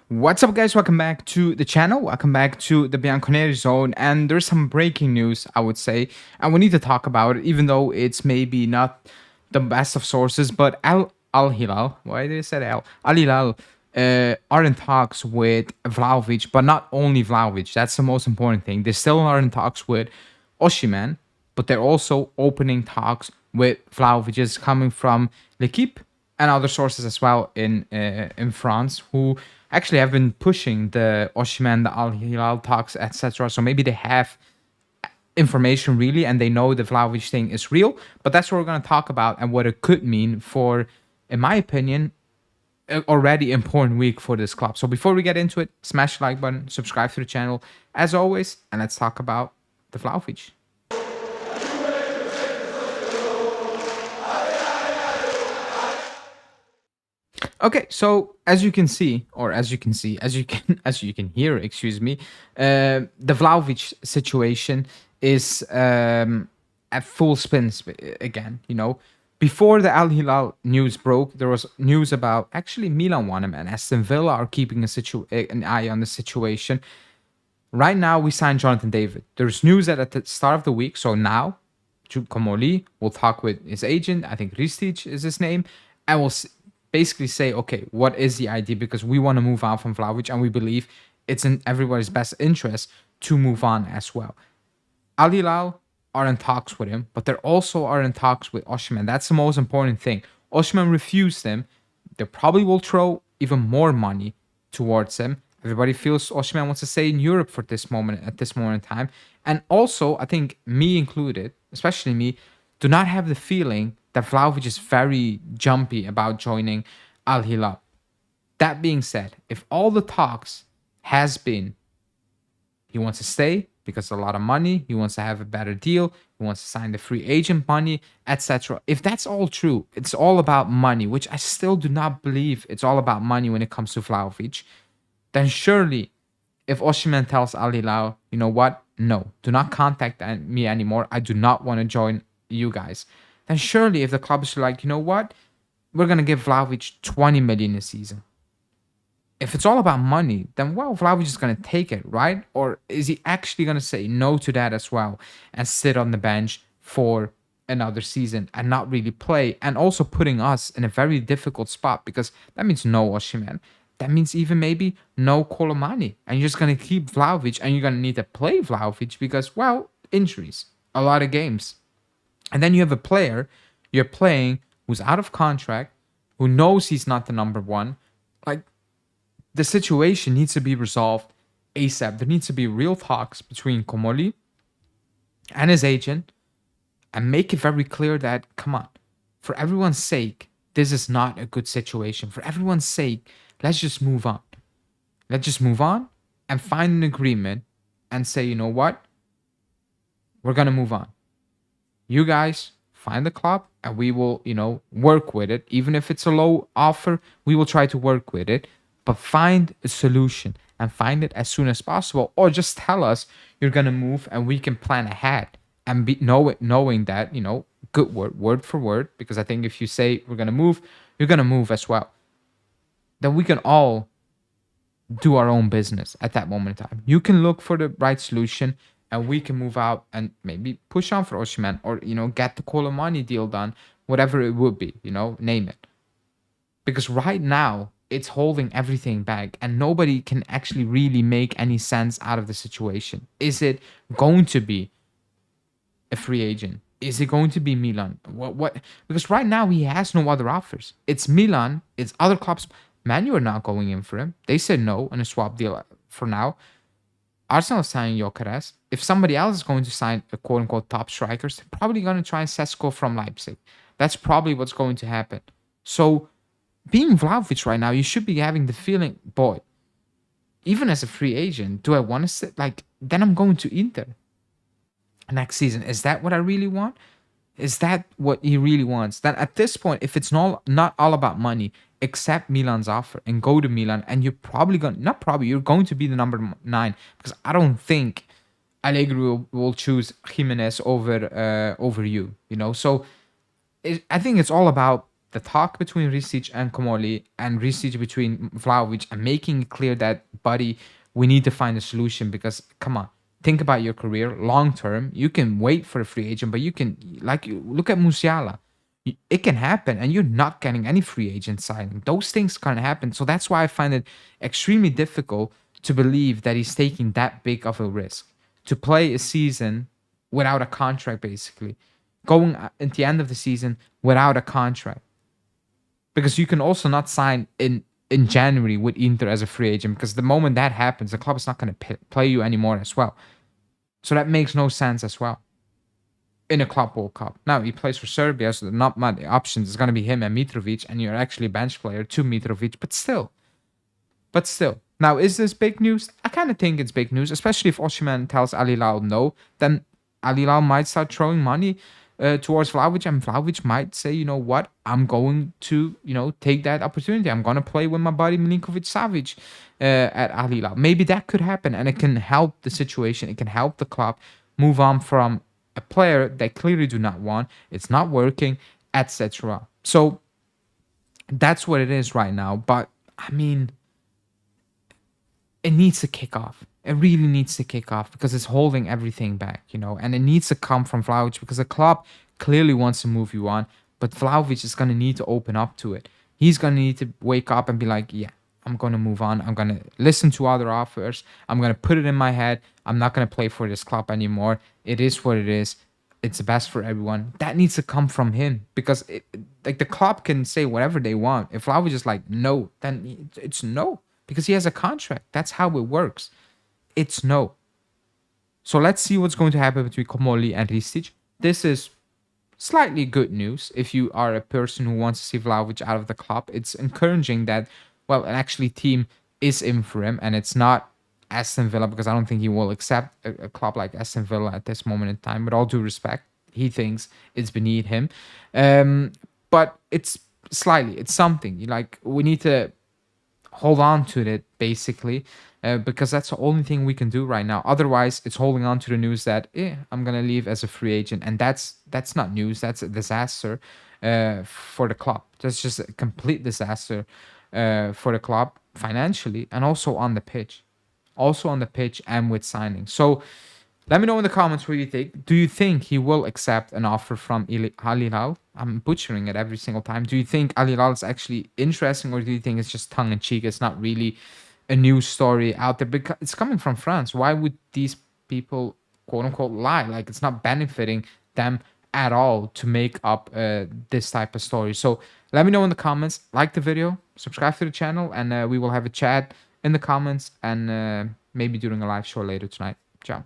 What's up, guys? Welcome back to the channel. Welcome back to the Bianconeri zone. And there's some breaking news, I would say, and we need to talk about it, even though it's maybe not the best of sources. But Al Hilal, why did I say Al Hilal are in talks with Vlahovic, but not only Vlahovic. That's the most important thing. They still are in talks with Osimhen, but they're also opening talks with Vlahovic, is coming from L'Equipe and other sources as well in France, who actually have been pushing the Osimhen, the Al Hilal talks, etc. So maybe they have information really, and they know the Vlahovic thing is real. But that's what we're going to talk about and what it could mean for, in my opinion, already important week for this club. So before we get into it, smash the like button, subscribe to the channel as always, and let's talk about the Vlahovic. Okay, so as you can see, or as you can see, as you can hear, excuse me, the Vlahovic situation is at full spin again. Before the Al Hilal news broke, there was news about actually Milan want him, and Aston Villa are keeping an eye on the situation. Right now, we signed Jonathan David. There's news that at the start of the week, so now, Komoli will talk with his agent. I think Ristic is his name, and we'll basically say, okay, what is the idea? Because we want to move on from Vlahovic, and we believe it's in everybody's best interest to move on as well. Al Hilal are in talks with him, but they're also are in talks with Osimhen. That's the most important thing. Osimhen refused him. They probably will throw even more money towards him. Everybody feels Osimhen wants to stay in Europe for this moment, at this moment in time. And also, I think me included, especially me, do not have the feeling that Vlahovic is very jumpy about joining Al Hilal. That being said, if all the talks has been he wants to stay because a lot of money, he wants to have a better deal, he wants to sign the free agent money, etc. If that's all true, it's all about money, which I still do not believe it's all about money when it comes to Vlahovic, then surely if Osimhen tells Al Hilal, you know what, no, do not contact me anymore, I do not want to join you guys, then surely if the club is like, you know what, we're going to give Vlahovic 20 million a season. If it's all about money, then well, Vlahovic is going to take it, right? Or is he actually going to say no to that as well and sit on the bench for another season and not really play, and also putting us in a very difficult spot, because that means no Osimhen. That means even maybe no Colomani, and you're just going to keep Vlahovic, and you're going to need to play Vlahovic because, well, injuries, a lot of games. And then you have a player you're playing who's out of contract, who knows he's not the number one. Like, the situation needs to be resolved ASAP. There needs to be real talks between Komoli and his agent and make it very clear that, come on, for everyone's sake, this is not a good situation. For everyone's sake, let's just move on. Let's just move on and find an agreement and say, you know what? We're going to move on. You guys find the club and we will, work with it. Even if it's a low offer, we will try to work with it. But find a solution and find it as soon as possible. Or just tell us you're going to move and we can plan ahead and knowing that, good word for word. Because I think if you say we're going to move, you're going to move as well. Then we can all do our own business at that moment in time. You can look for the right solution and we can move out and maybe push on for Osimhen, or, get the Colomani deal done, whatever it would be, name it. Because right now, it's holding everything back and nobody can actually really make any sense out of the situation. Is it going to be a free agent? Is it going to be Milan? What? Because right now he has no other offers. It's Milan, it's other clubs. Man, you are not going in for him. They said no on a swap deal for now. Arsenal is signing Gyokeres. If somebody else is going to sign a quote-unquote top strikers, they're probably going to try Sesko from Leipzig. That's probably what's going to happen. So, being Vlahovic right now, you should be having the feeling, boy, even as a free agent, do I want to sit? Then I'm going to Inter next season. Is that what I really want? Is that what he really wants? Then at this point, if it's not all about money, accept Milan's offer and go to Milan, and you're probably you're going to be the number 9, because I don't think Allegri will choose Jimenez over you. So I think it's all about the talk between Risic and Komoli and Risic between Vlahovic and making it clear that, buddy, we need to find a solution because, come on, think about your career long term. You can wait for a free agent, but you can, like, you look at Musiala. It can happen, and you're not getting any free agent signing. Those things can't happen. So that's why I find it extremely difficult to believe that he's taking that big of a risk to play a season without a contract, basically going at the end of the season without a contract, because you can also not sign in January with Inter as a free agent, because the moment that happens, the club is not going to play you anymore as well. So that makes no sense as well in a Club World Cup. Now he plays for Serbia, so not many options. It's going to be him and Mitrovic, and you're actually a bench player to Mitrovic, but still. Now, is this big news? I kind of think it's big news, especially if Osimhen tells Al Hilal no, then Al Hilal might start throwing money towards Vlahovic, and Vlahovic might say, you know what, I'm going to, take that opportunity. I'm going to play with my buddy Milinkovic Savic at Al Hilal. Maybe that could happen, and it can help the situation. It can help the club move on from a player they clearly do not want. It's not working, etc. So that's what it is right now. But I mean, it needs to kick off. It really needs to kick off because it's holding everything back, and it needs to come from Vlahovic because the club clearly wants to move you on, but Vlahovic is going to need to open up to it. He's going to need to wake up and be like, yeah, I'm going to move on. I'm going to listen to other offers. I'm going to put it in my head. I'm not going to play for this club anymore. It is what it is. It's the best for everyone. That needs to come from him because the club can say whatever they want. If Vlahovic is like, no, then it's no because he has a contract. That's how it works. It's no. So let's see what's going to happen between Komoli and Ristic. This is slightly good news if you are a person who wants to see Vlahovic out of the club. It's encouraging that, well, an actually team is in for him, and it's not Aston Villa, because I don't think he will accept a club like Aston Villa at this moment in time. With all due respect, he thinks it's beneath him. But it's something. We need to hold on to it, basically, because that's the only thing we can do right now. Otherwise, it's holding on to the news that I'm gonna leave as a free agent, and that's not news. That's a disaster for the club. That's just a complete disaster for the club financially and also on the pitch, and with signing. So let me know in the comments what you think. Do you think he will accept an offer from Al Hilal? I'm butchering it every single time. Do you think Al Hilal is actually interesting, or do you think it's just tongue-in-cheek? It's not really a news story out there because it's coming from France. Why would these people, quote-unquote, lie? Like, it's not benefiting them at all to make up this type of story. So let me know in the comments. Like the video, subscribe to the channel, and we will have a chat in the comments and maybe during a live show later tonight. Ciao.